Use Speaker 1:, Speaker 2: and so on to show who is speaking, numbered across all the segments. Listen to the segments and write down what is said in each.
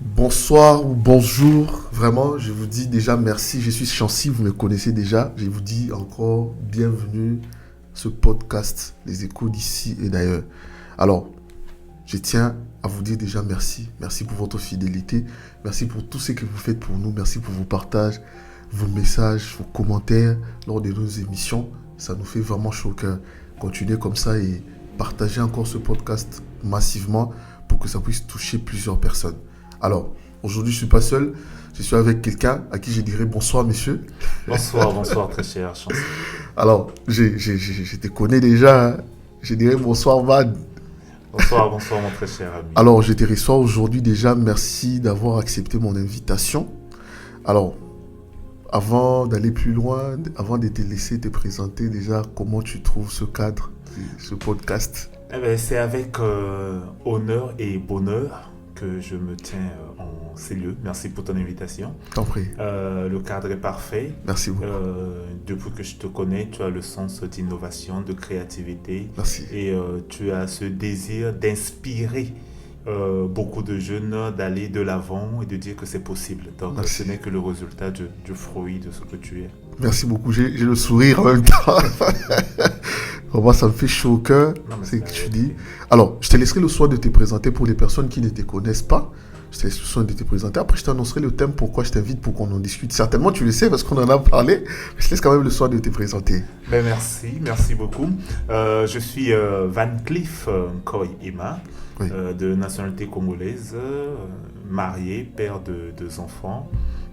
Speaker 1: Bonsoir ou bonjour, vraiment je vous dis déjà merci, je suis Chancy, vous me connaissez déjà, je vous dis encore bienvenue à ce podcast, les échos d'ici et d'ailleurs. Alors, je tiens à vous dire déjà merci pour votre fidélité, merci pour tout ce que vous faites pour nous, merci pour vos partages, vos messages, vos commentaires lors de nos émissions, ça nous fait vraiment chaud au cœur. Continuez comme ça et partagez encore ce podcast massivement pour que ça puisse toucher plusieurs personnes. Alors, aujourd'hui, je ne suis pas seul. Je suis avec quelqu'un à qui je dirais bonsoir, monsieur.
Speaker 2: Bonsoir, très cher Chancy.
Speaker 1: Alors, je te connais déjà. Hein. Je dirais bonsoir, man.
Speaker 2: Bonsoir, mon très cher ami.
Speaker 1: Alors, je te reçois aujourd'hui déjà. Merci d'avoir accepté mon invitation. Alors, avant d'aller plus loin, avant de te laisser te présenter déjà, comment tu trouves ce cadre, ce podcast?
Speaker 2: C'est avec honneur et bonheur que je me tiens en ces lieux. Merci pour ton invitation.
Speaker 1: T'en prie.
Speaker 2: Le cadre est parfait.
Speaker 1: Merci beaucoup.
Speaker 2: Depuis que je te connais, tu as le sens d'innovation, de créativité.
Speaker 1: Merci.
Speaker 2: Et tu as ce désir d'inspirer beaucoup de jeunes d'aller de l'avant et de dire que c'est possible. Donc, ce n'est que le résultat du fruit de ce que tu es.
Speaker 1: Merci beaucoup. J'ai le sourire en même temps. Vraiment, ça me fait chaud au cœur, c'est ce que tu dis. Alors, je te laisserai le soin de te présenter pour les personnes qui ne te connaissent pas. Je te laisse le soin de te présenter. Après, je t'annoncerai le thème, pourquoi je t'invite pour qu'on en discute. Certainement, tu le sais parce qu'on en a parlé. Mais je te laisse quand même le soin de te présenter.
Speaker 2: Merci beaucoup. Je suis Van Cliff Nkoy Emma, oui. De nationalité congolaise, marié, père de 2 enfants,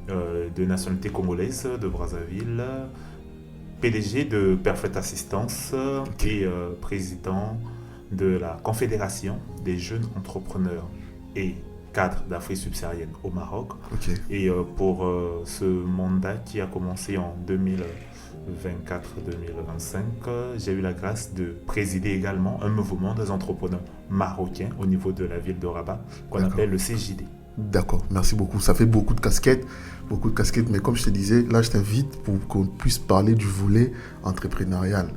Speaker 2: de nationalité congolaise, de Brazzaville, PDG de Perfect Assistance et président de la Confédération des jeunes entrepreneurs et cadres d'Afrique subsaharienne au Maroc. Okay. Et pour ce mandat qui a commencé en 2024-2025, j'ai eu la grâce de présider également un mouvement des entrepreneurs marocains au niveau de la ville de Rabat qu'on appelle le CJD.
Speaker 1: D'accord, merci beaucoup. Ça fait beaucoup de casquettes, mais comme je te disais, là je t'invite pour qu'on puisse parler du volet entrepreneurial.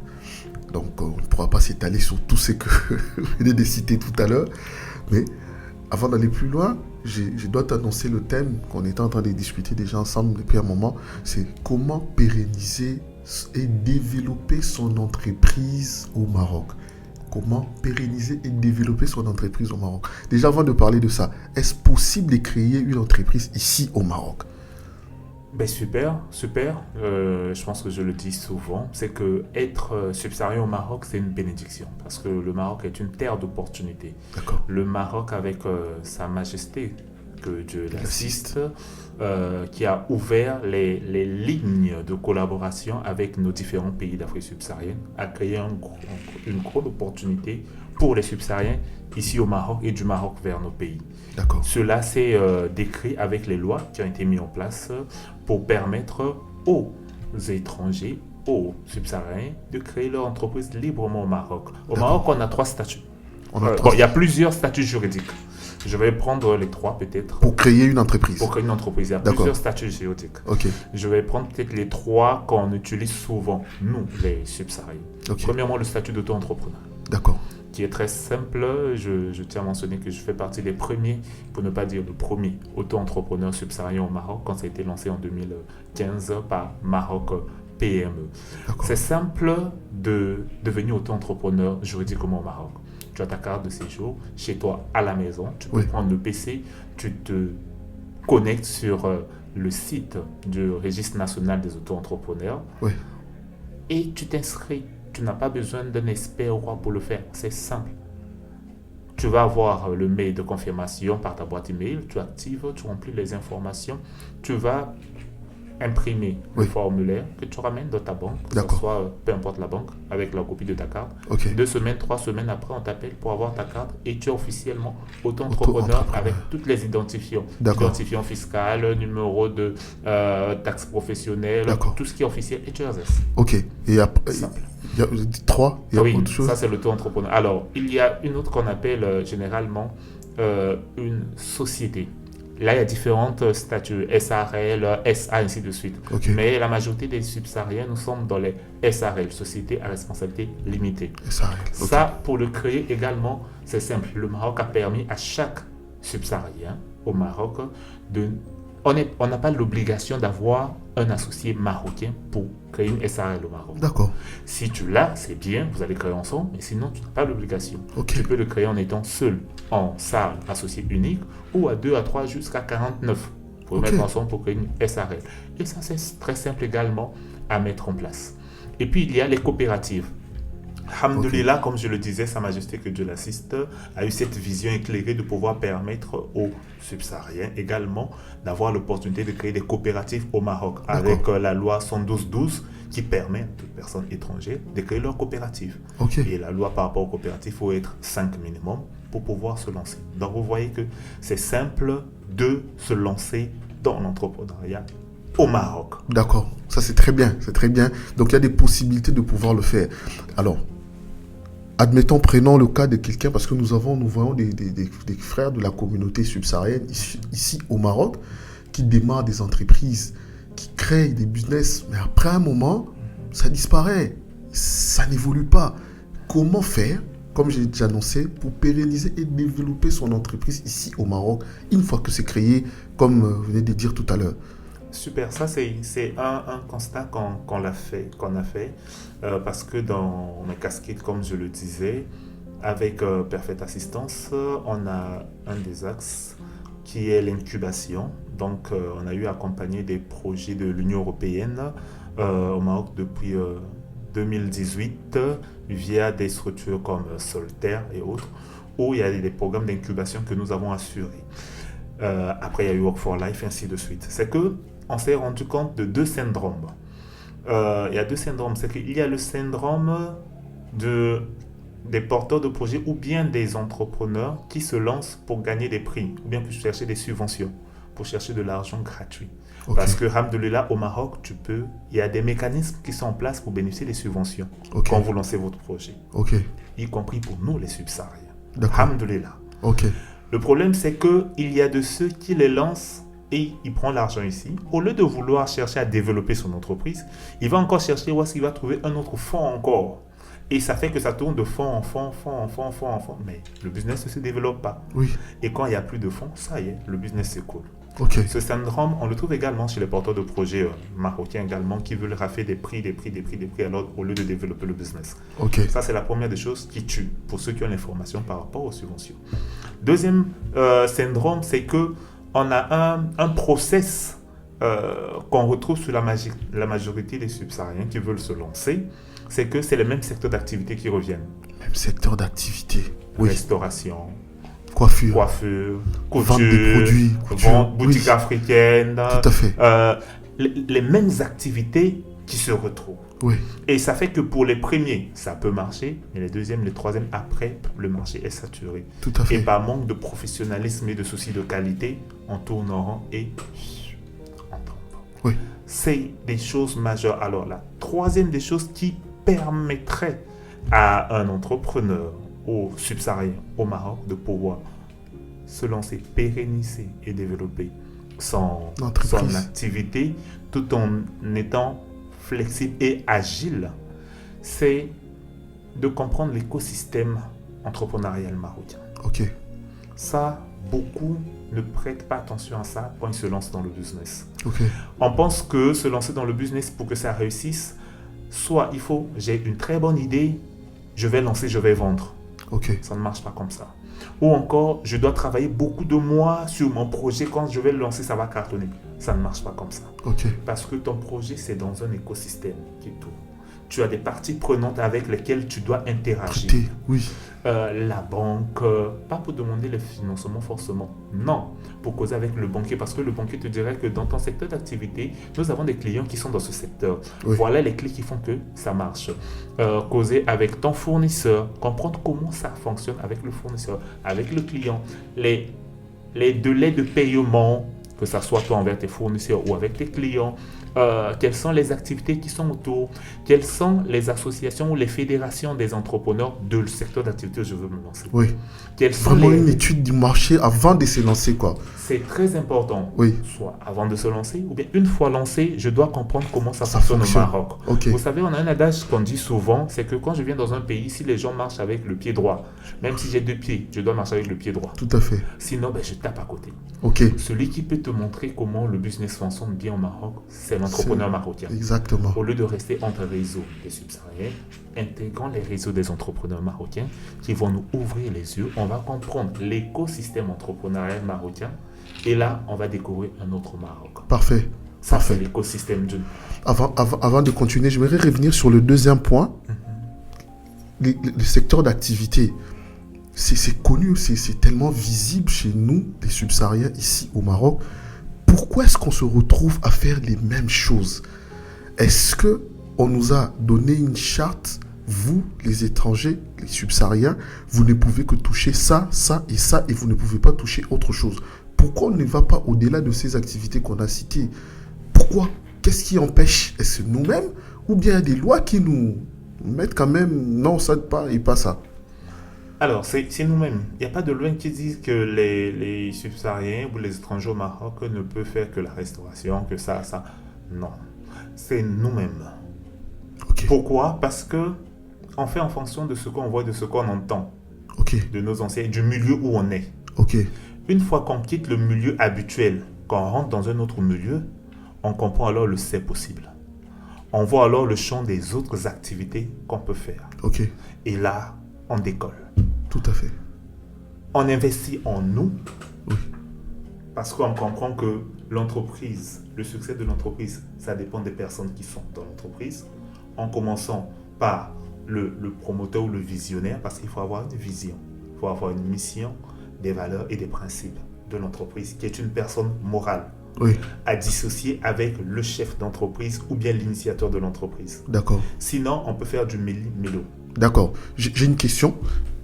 Speaker 1: Donc on ne pourra pas s'étaler sur tout ce que je venais de citer tout à l'heure, mais avant d'aller plus loin, je dois t'annoncer le thème qu'on était en train de discuter déjà ensemble depuis un moment, c'est comment pérenniser et développer son entreprise au Maroc. Comment pérenniser et développer son entreprise au Maroc. Déjà, avant de parler de ça, est-ce possible de créer une entreprise ici au Maroc?
Speaker 2: Super. Je pense que je le dis souvent, c'est que être subsaharien au Maroc, c'est une bénédiction parce que le Maroc est une terre d'opportunités.
Speaker 1: D'accord.
Speaker 2: Le Maroc, avec sa majesté, que Dieu l'assiste, qui a ouvert les lignes de collaboration avec nos différents pays d'Afrique subsaharienne, a créé une grande opportunité pour les subsahariens ici au Maroc et du Maroc vers nos pays.
Speaker 1: D'accord.
Speaker 2: Cela s'est décrit avec les lois qui ont été mises en place pour permettre aux étrangers, aux subsahariens, de créer leur entreprise librement au Maroc. Au Maroc, on a 3 statuts. Il y a plusieurs statuts juridiques. Je vais prendre les 3 peut-être.
Speaker 1: Pour créer une entreprise.
Speaker 2: Il y a plusieurs statuts juridiques.
Speaker 1: Okay.
Speaker 2: Je vais prendre peut-être les 3 qu'on utilise souvent, nous, les subsahariens. Okay. Premièrement, le statut d'auto-entrepreneur.
Speaker 1: D'accord.
Speaker 2: Qui est très simple. Je tiens à mentionner que je fais partie des premiers, pour ne pas dire le premier, auto-entrepreneur subsaharien au Maroc quand ça a été lancé en 2015 par Maroc PME. D'accord. C'est simple de devenir auto-entrepreneur juridiquement au Maroc. Tu as ta carte de séjour chez toi à la maison. Tu peux prendre le PC, tu te connectes sur le site du Registre national des auto-entrepreneurs et tu t'inscris. Tu n'as pas besoin d'un expert pour le faire. C'est simple. Tu vas avoir le mail de confirmation par ta boîte email. Tu actives, tu remplis les informations. Tu vas imprimer le formulaire que tu ramènes dans ta banque, que ce soit peu importe la banque, avec la copie de ta carte. 2 semaines, 3 semaines après, on t'appelle pour avoir ta carte et tu es officiellement auto-entrepreneur avec toutes les identifiants. Identifiant fiscal, numéro de taxe professionnelle, tout ce qui est officiel et tu exerces.
Speaker 1: Ok. Et après, il y a 3, il y a autre chose.
Speaker 2: Ça c'est l'auto-entrepreneur. Alors, il y a une autre qu'on appelle généralement une société. Là, il y a différentes statuts, SARL, SA, ainsi de suite.
Speaker 1: Ok.
Speaker 2: Mais la majorité des subsahariens, nous sommes dans les SARL, Société à responsabilité limitée.
Speaker 1: Ça arrive. Ok.
Speaker 2: Ça, pour le créer également, c'est simple. Le Maroc a permis à chaque subsaharien au Maroc de... On n'a pas l'obligation d'avoir un associé marocain pour créer une SARL au Maroc.
Speaker 1: D'accord.
Speaker 2: Si tu l'as, c'est bien, vous allez créer ensemble, mais sinon, tu n'as pas l'obligation.
Speaker 1: Ok.
Speaker 2: Tu peux le créer en étant seul, en SARL associé unique, ou à 2, à 3, jusqu'à 49. Vous pouvez
Speaker 1: Ok.
Speaker 2: mettre ensemble pour créer une SARL. Et ça, c'est très simple également à mettre en place. Et puis, il y a les coopératives. Alhamdulillah, comme je le disais, Sa Majesté, que Dieu l'assiste, a eu cette vision éclairée de pouvoir permettre aux subsahariens également d'avoir l'opportunité de créer des coopératives au Maroc, avec la loi 112-12 qui permet à toute personne étrangère de créer leur coopérative.
Speaker 1: Ok.
Speaker 2: Et la loi par rapport aux coopératives, il faut être 5 minimum pour pouvoir se lancer. Donc vous voyez que c'est simple de se lancer dans l'entrepreneuriat au Maroc.
Speaker 1: D'accord. Ça, c'est très bien. C'est très bien. Donc, il y a des possibilités de pouvoir le faire. Alors, admettons, prenons le cas de quelqu'un, parce que nous voyons des frères de la communauté subsaharienne ici au Maroc qui démarrent des entreprises, qui créent des business, mais après un moment, ça disparaît. Ça n'évolue pas. Comment faire, comme j'ai déjà annoncé, pour pérenniser et développer son entreprise ici au Maroc, une fois que c'est créé, comme vous venez de dire tout à l'heure?
Speaker 2: Super, ça c'est un constat qu'on a fait, parce que dans mes casquettes, comme je le disais, avec Perfect Assistance, on a un des axes qui est l'incubation. Donc on a eu accompagné des projets de l'Union européenne au Maroc depuis 2018 via des structures comme Solterre et autres, où il y a des programmes d'incubation que nous avons assurés. Après, il y a eu Work for Life, ainsi de suite. C'est que on s'est rendu compte de deux syndromes. Il y a deux syndromes. C'est qu'il y a le syndrome des porteurs de projets ou bien des entrepreneurs qui se lancent pour gagner des prix ou bien pour chercher des subventions, pour chercher de l'argent gratuit.
Speaker 1: Ok.
Speaker 2: Parce que, alhamdoulilah, au Maroc, il y a des mécanismes qui sont en place pour bénéficier des subventions
Speaker 1: Ok.
Speaker 2: quand vous lancez votre projet,
Speaker 1: Ok.
Speaker 2: y compris pour nous, les subsahariens.
Speaker 1: D'accord.
Speaker 2: Alhamdoulilah.
Speaker 1: Ok.
Speaker 2: Le problème, c'est qu'il y a de ceux qui les lancent et ils prennent l'argent ici. Au lieu de vouloir chercher à développer son entreprise, il va encore chercher où est-ce qu'il va trouver un autre fonds encore. Et ça fait que ça tourne de fonds en fonds, mais le business ne se développe pas.
Speaker 1: Oui.
Speaker 2: Et quand il n'y a plus de fonds, ça y est, le business s'écoule.
Speaker 1: Ok.
Speaker 2: Ce syndrome, on le trouve également chez les porteurs de projets marocains également qui veulent rafler des prix alors au lieu de développer le business.
Speaker 1: Ok.
Speaker 2: Ça, c'est la première des choses qui tue pour ceux qui ont l'information par rapport aux subventions. Deuxième syndrome, c'est que on a un process qu'on retrouve sur la majorité des subsahariens qui veulent se lancer. C'est que c'est les mêmes secteurs d'activité qui reviennent.
Speaker 1: Même secteur d'activité. Oui.
Speaker 2: Restauration,
Speaker 1: Coiffure.
Speaker 2: couture,
Speaker 1: Vente des produits. Couture.
Speaker 2: boutique
Speaker 1: Oui.
Speaker 2: africaine.
Speaker 1: Tout à fait.
Speaker 2: Les mêmes activités qui se retrouvent.
Speaker 1: Oui.
Speaker 2: Et ça fait que pour les premiers, ça peut marcher, mais les deuxièmes, les troisièmes, après, le marché est saturé.
Speaker 1: Tout à fait.
Speaker 2: Et par manque de professionnalisme et de soucis de qualité, on tourne en rond et on tombe.
Speaker 1: Oui.
Speaker 2: C'est des choses majeures. Alors la troisième des choses qui permettrait à un entrepreneur ou subsaharien au Maroc de pouvoir se lancer, pérenniser et développer son activité tout en étant flexible et agile, c'est de comprendre l'écosystème entrepreneurial marocain.
Speaker 1: Ok.
Speaker 2: Ça, beaucoup ne prêtent pas attention à ça quand ils se lancent dans le business.
Speaker 1: Ok.
Speaker 2: On pense que se lancer dans le business pour que ça réussisse, soit j'ai une très bonne idée, je vais lancer, je vais vendre.
Speaker 1: Ok.
Speaker 2: Ça ne marche pas comme ça. Ou encore, je dois travailler beaucoup de mois sur mon projet, quand je vais le lancer, ça va cartonner. Ça ne marche pas comme ça.
Speaker 1: Ok.
Speaker 2: Parce que ton projet, c'est dans un écosystème qui tourne. Tu as des parties prenantes avec lesquelles tu dois interagir.
Speaker 1: Prêter, oui.
Speaker 2: La banque, pas pour demander le financement forcément, non, pour causer avec le banquier, parce que le banquier te dirait que dans ton secteur d'activité, nous avons des clients qui sont dans ce secteur.
Speaker 1: Oui.
Speaker 2: Voilà les clés qui font que ça marche. Causer avec ton fournisseur, comprendre comment ça fonctionne avec le fournisseur, avec le client, les délais de paiement, que ça soit toi envers tes fournisseurs ou avec tes clients, quelles sont les activités qui sont autour, quelles sont les associations ou les fédérations des entrepreneurs de secteur d'activité où je veux me lancer.
Speaker 1: Oui.
Speaker 2: Quelles sont
Speaker 1: Vraiment une étude du marché avant de se lancer, quoi.
Speaker 2: C'est très important,
Speaker 1: Oui.
Speaker 2: soit avant de se lancer, ou bien une fois lancé, je dois comprendre comment ça
Speaker 1: Ça
Speaker 2: fonctionne
Speaker 1: fonctionne.
Speaker 2: au Maroc.
Speaker 1: Ok.
Speaker 2: Vous savez, on a un adage qu'on dit souvent, c'est que quand je viens dans un pays, si les gens marchent avec le pied droit, même si j'ai 2 pieds, je dois marcher avec le pied droit.
Speaker 1: Tout à fait.
Speaker 2: Sinon, je tape à côté.
Speaker 1: Ok.
Speaker 2: Celui qui peut te montrer comment le business fonctionne bien au Maroc, c'est l'entrepreneur marocain.
Speaker 1: Exactement.
Speaker 2: Au lieu de rester entre réseaux des subsahariens, intégrant les réseaux des entrepreneurs marocains qui vont nous ouvrir les yeux, on va comprendre l'écosystème entrepreneurial marocain et là, on va découvrir un autre Maroc.
Speaker 1: Parfait.
Speaker 2: Ça,
Speaker 1: Parfait.
Speaker 2: c'est l'écosystème d'une...
Speaker 1: Avant de continuer, j'aimerais revenir sur le deuxième point. Le secteur d'activité, c'est connu, c'est tellement visible chez nous, les subsahariens, ici au Maroc. Pourquoi est-ce qu'on se retrouve à faire les mêmes choses? Est-ce qu'on nous a donné une charte? Vous, les étrangers, les subsahariens, vous ne pouvez que toucher ça, ça et ça, et vous ne pouvez pas toucher autre chose. Pourquoi on ne va pas au-delà de ces activités qu'on a citées? Pourquoi? Qu'est-ce qui empêche? Est-ce nous-mêmes? Ou bien il y a des lois qui nous mettent quand même, non, ça pas et pas ça?
Speaker 2: Alors, c'est nous-mêmes. Il n'y a pas de loi qui dit que les subsahariens ou les étrangers au Maroc ne peuvent faire que la restauration, que ça. Non. C'est nous-mêmes.
Speaker 1: Ok.
Speaker 2: Pourquoi? Parce que on fait en fonction de ce qu'on voit, de ce qu'on entend,
Speaker 1: Ok.
Speaker 2: de nos anciens, du milieu où on est.
Speaker 1: Ok.
Speaker 2: Une fois qu'on quitte le milieu habituel, qu'on rentre dans un autre milieu, on comprend alors le c'est possible. On voit alors le champ des autres activités qu'on peut faire.
Speaker 1: Ok.
Speaker 2: Et là, on décolle.
Speaker 1: Tout à fait.
Speaker 2: On investit en nous
Speaker 1: Oui.
Speaker 2: parce qu'on comprend que l'entreprise, le succès de l'entreprise, ça dépend des personnes qui sont dans l'entreprise. En commençant par le promoteur ou le visionnaire, parce qu'il faut avoir une vision, il faut avoir une mission, des valeurs et des principes de l'entreprise, qui est une personne morale,
Speaker 1: Oui.
Speaker 2: à dissocier avec le chef d'entreprise ou bien l'initiateur de l'entreprise.
Speaker 1: D'accord.
Speaker 2: Sinon, on peut faire du méli-mélo.
Speaker 1: D'accord. J'ai une question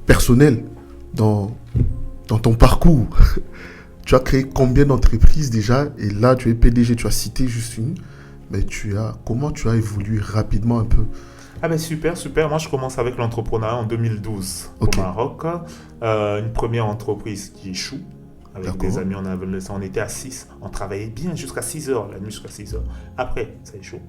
Speaker 1: personnelle dans ton parcours. Tu as créé combien d'entreprises déjà? Et là, tu es PDG, tu as cité juste une. Mais comment tu as évolué rapidement un peu?
Speaker 2: Ah ben super. Moi, je commence avec l'entrepreneuriat en 2012
Speaker 1: Ok.
Speaker 2: au Maroc. Une première entreprise qui échoue. Avec
Speaker 1: D'accord.
Speaker 2: des amis, on était à 6. On travaillait bien jusqu'à 6 heures, la nuit jusqu'à 6 heures. Après, ça échoue.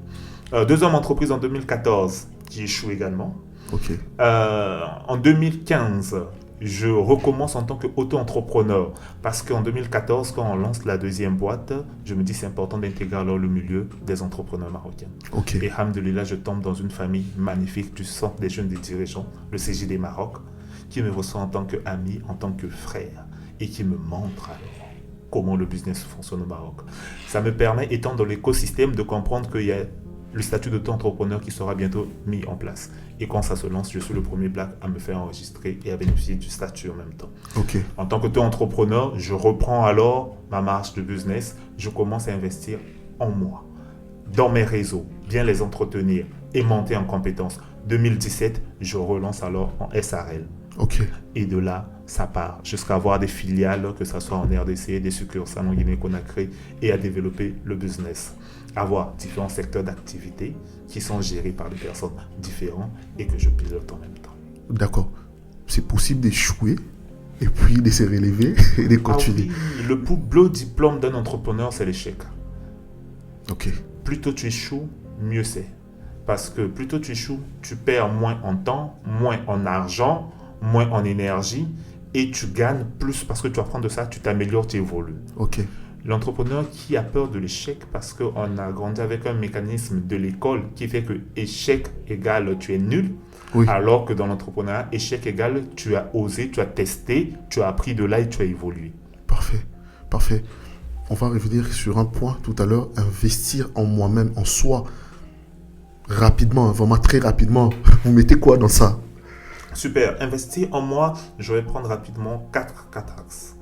Speaker 2: Deuxième entreprise en 2014 qui échoue également.
Speaker 1: Ok.
Speaker 2: En 2015, je recommence en tant qu'auto-entrepreneur parce qu'en 2014, quand on lance la deuxième boîte, je me dis c'est important d'intégrer alors le milieu des entrepreneurs marocains.
Speaker 1: Ok.
Speaker 2: Et alhamdoulilah, je tombe dans une famille magnifique du Centre des jeunes des dirigeants, le CJD Maroc, qui me reçoit en tant qu'ami, en tant que frère et qui me montre alors comment le business fonctionne au Maroc. Ça me permet, étant dans l'écosystème, de comprendre qu'il y a le statut d'auto-entrepreneur qui sera bientôt mis en place. Et quand ça se lance, je suis le premier black à me faire enregistrer et à bénéficier du statut en même temps.
Speaker 1: Ok.
Speaker 2: En tant qu'auto-entrepreneur, je reprends alors ma marche de business. Je commence à investir en moi, dans mes réseaux, bien les entretenir et monter en compétences. 2017, je relance alors en SARL.
Speaker 1: Ok.
Speaker 2: Et de là, ça part jusqu'à avoir des filiales, que ce soit en RDC, des succursales en Guinée-Conakry, et à développer le business. Avoir différents secteurs d'activité qui sont gérés par des personnes différentes et que je pilote en même temps.
Speaker 1: D'accord. C'est possible d'échouer et puis de se relever et de continuer.
Speaker 2: Ah oui, le plus beau diplôme d'un entrepreneur, c'est l'échec.
Speaker 1: Ok.
Speaker 2: Plus tôt tu échoues, mieux c'est. Parce que plus tôt tu échoues, tu perds moins en temps, moins en argent, moins en énergie et tu gagnes plus parce que tu apprends de ça, tu t'améliores, tu évolues.
Speaker 1: Ok.
Speaker 2: L'entrepreneur qui a peur de l'échec parce qu'on a grandi avec un mécanisme de l'école qui fait que échec égale tu es nul,
Speaker 1: Oui.
Speaker 2: alors que dans l'entrepreneuriat, échec égale tu as osé, tu as testé, tu as appris de là et tu as évolué.
Speaker 1: Parfait. Parfait. On va revenir sur un point tout à l'heure. Investir en moi-même, en soi. Rapidement, vraiment très rapidement. Vous mettez quoi dans ça?
Speaker 2: Super. Investir en moi, je vais prendre rapidement quatre axes.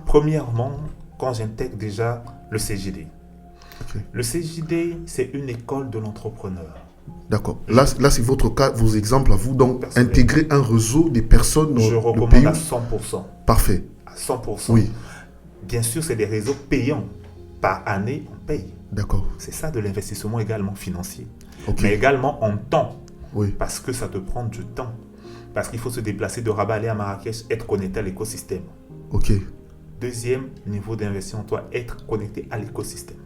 Speaker 2: Premièrement, quand j'intègre déjà le CJD.
Speaker 1: Ok.
Speaker 2: Le CJD, c'est une école de l'entrepreneur.
Speaker 1: D'accord. Là, c'est votre cas, vos exemples à vous. Donc,
Speaker 2: Personnel.
Speaker 1: intégrer un réseau des personnes dans
Speaker 2: Je
Speaker 1: le
Speaker 2: recommande
Speaker 1: pays.
Speaker 2: à 100%.
Speaker 1: Parfait.
Speaker 2: À 100%.
Speaker 1: Oui.
Speaker 2: Bien sûr, c'est des réseaux payants. par année, on paye.
Speaker 1: D'accord.
Speaker 2: C'est ça de l'investissement également financier.
Speaker 1: Ok.
Speaker 2: Mais également en temps,
Speaker 1: Oui.
Speaker 2: parce que ça te prend du temps. Parce qu'il faut se déplacer de Rabat aller à Marrakech, être connecté à l'écosystème.
Speaker 1: Ok.
Speaker 2: Deuxième niveau d'investissement, toi, être connecté à l'écosystème.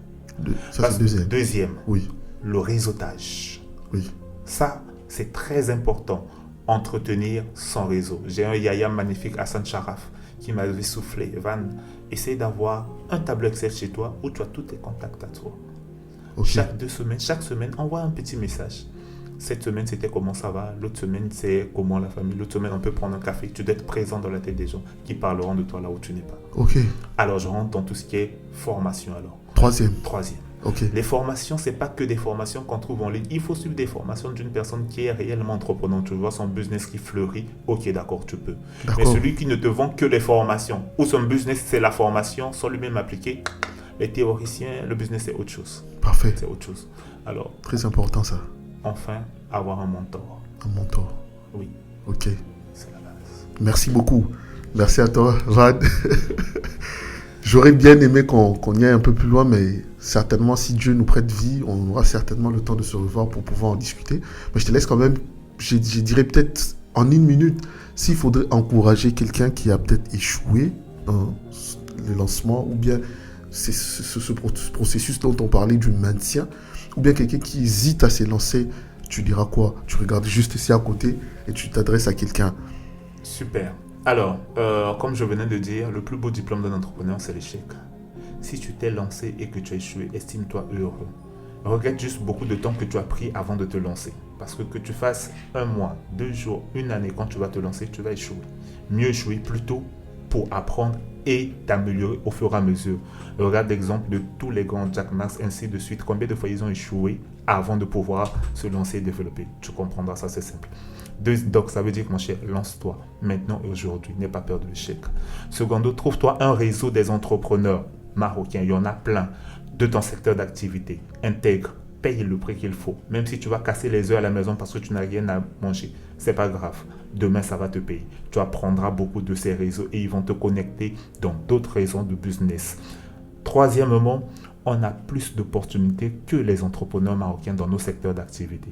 Speaker 1: Ça, c'est deuxième.
Speaker 2: Deuxième,
Speaker 1: Oui.
Speaker 2: le réseautage.
Speaker 1: Oui.
Speaker 2: Ça, c'est très important. Entretenir son réseau. J'ai un yaya magnifique, Hassan Sharaf, qui m'avait soufflé. Van, essaye d'avoir un tableau Excel chez toi où tu as tous tes contacts à toi.
Speaker 1: Ok.
Speaker 2: Chaque semaine, envoie un petit message. Cette semaine, c'était comment ça va. L'autre semaine, c'est comment la famille. L'autre semaine, on peut prendre un café. Tu dois être présent dans la tête des gens qui parleront de toi là où tu n'es pas.
Speaker 1: Ok.
Speaker 2: Alors, je rentre dans tout ce qui est formation alors.
Speaker 1: Troisième. Ok.
Speaker 2: Les formations, c'est pas que des formations qu'on trouve en ligne. Il faut suivre des formations d'une personne qui est réellement entreprenante. Tu vois son business qui fleurit. Ok, d'accord, tu peux.
Speaker 1: D'accord.
Speaker 2: Mais celui qui ne te vend que les formations, ou son business, c'est la formation, sans lui-même appliquer, les théoriciens, le business, c'est autre chose.
Speaker 1: Parfait.
Speaker 2: C'est autre chose. Alors,
Speaker 1: Très important ça.
Speaker 2: enfin, avoir un mentor.
Speaker 1: Un mentor.
Speaker 2: Oui,
Speaker 1: Ok.
Speaker 2: c'est la base.
Speaker 1: Merci beaucoup. Merci à toi, Van. J'aurais bien aimé qu'on y aille un peu plus loin, mais certainement, si Dieu nous prête vie, on aura certainement le temps de se revoir pour pouvoir en discuter. Mais je te laisse quand même, je dirais peut-être en une minute, s'il faudrait encourager quelqu'un qui a peut-être échoué le lancement, ou bien c'est ce processus dont on parlait du maintien, ou bien quelqu'un qui hésite à s'élancer, tu diras quoi? Tu regardes juste ici à côté et tu t'adresses à quelqu'un.
Speaker 2: Super. Alors, comme je venais de dire, le plus beau diplôme d'un entrepreneur, c'est l'échec. Si tu t'es lancé et que tu as échoué, estime-toi heureux. Regrette juste beaucoup de temps que tu as pris avant de te lancer. Parce que tu fasses 1 mois, 2 jours, 1 année, quand tu vas te lancer, tu vas échouer. Mieux échouer plutôt pour apprendre et t'améliorer au fur et à mesure. Regarde l'exemple de tous les grands Jack Ma, ainsi de suite. Combien de fois ils ont échoué avant de pouvoir se lancer et développer? Tu comprendras ça, c'est simple. Donc, ça veut dire que mon cher, lance-toi maintenant et aujourd'hui. N'aie pas peur de l'échec. Secondo, trouve-toi un réseau des entrepreneurs marocains. Il y en a plein de ton secteur d'activité. Intègre, paye le prix qu'il faut. Même si tu vas casser les œufs à la maison parce que tu n'as rien à manger, c'est pas grave. Demain, ça va te payer. Tu apprendras beaucoup de ces réseaux et ils vont te connecter dans d'autres réseaux de business. Troisièmement, on a plus d'opportunités que les entrepreneurs marocains dans nos secteurs d'activité.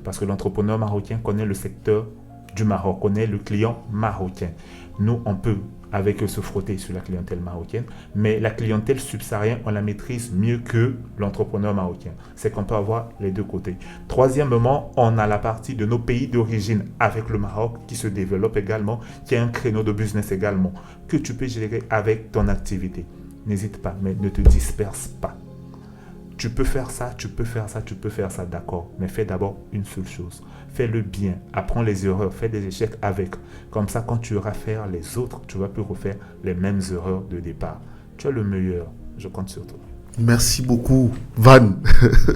Speaker 2: Parce que l'entrepreneur marocain connaît le secteur du Maroc, connaît le client marocain. Nous, on peut avec eux se frotter sur la clientèle marocaine, mais la clientèle subsaharienne, on la maîtrise mieux que l'entrepreneur marocain. C'est qu'on peut avoir les deux côtés. Troisièmement, on a la partie de nos pays d'origine avec le Maroc qui se développe également, qui a un créneau de business également, que tu peux gérer avec ton activité. N'hésite pas, mais ne te disperse pas. Tu peux faire ça, tu peux faire ça, tu peux faire ça, d'accord. Mais fais d'abord une seule chose. Fais-le bien. Apprends les erreurs. Fais des échecs avec. Comme ça, quand tu auras fait les autres, tu vas plus refaire les mêmes erreurs de départ. Tu es le meilleur. Je compte sur toi.
Speaker 1: Merci beaucoup, Van.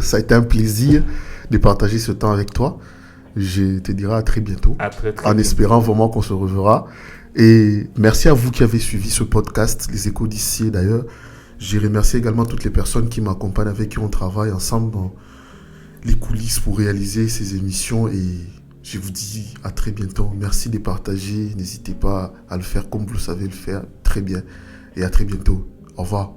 Speaker 1: Ça a été un plaisir de partager ce temps avec toi. Je te dirai à très bientôt.
Speaker 2: À très, très
Speaker 1: en
Speaker 2: bientôt.
Speaker 1: espérant vraiment qu'on se reverra. Et merci à vous qui avez suivi ce podcast, Les Échos d'ici d'ailleurs. Je remercie également toutes les personnes qui m'accompagnent, avec qui on travaille ensemble dans les coulisses pour réaliser ces émissions. Et je vous dis à très bientôt. Merci de partager. N'hésitez pas à le faire comme vous le savez le faire très bien. Et à très bientôt. Au revoir.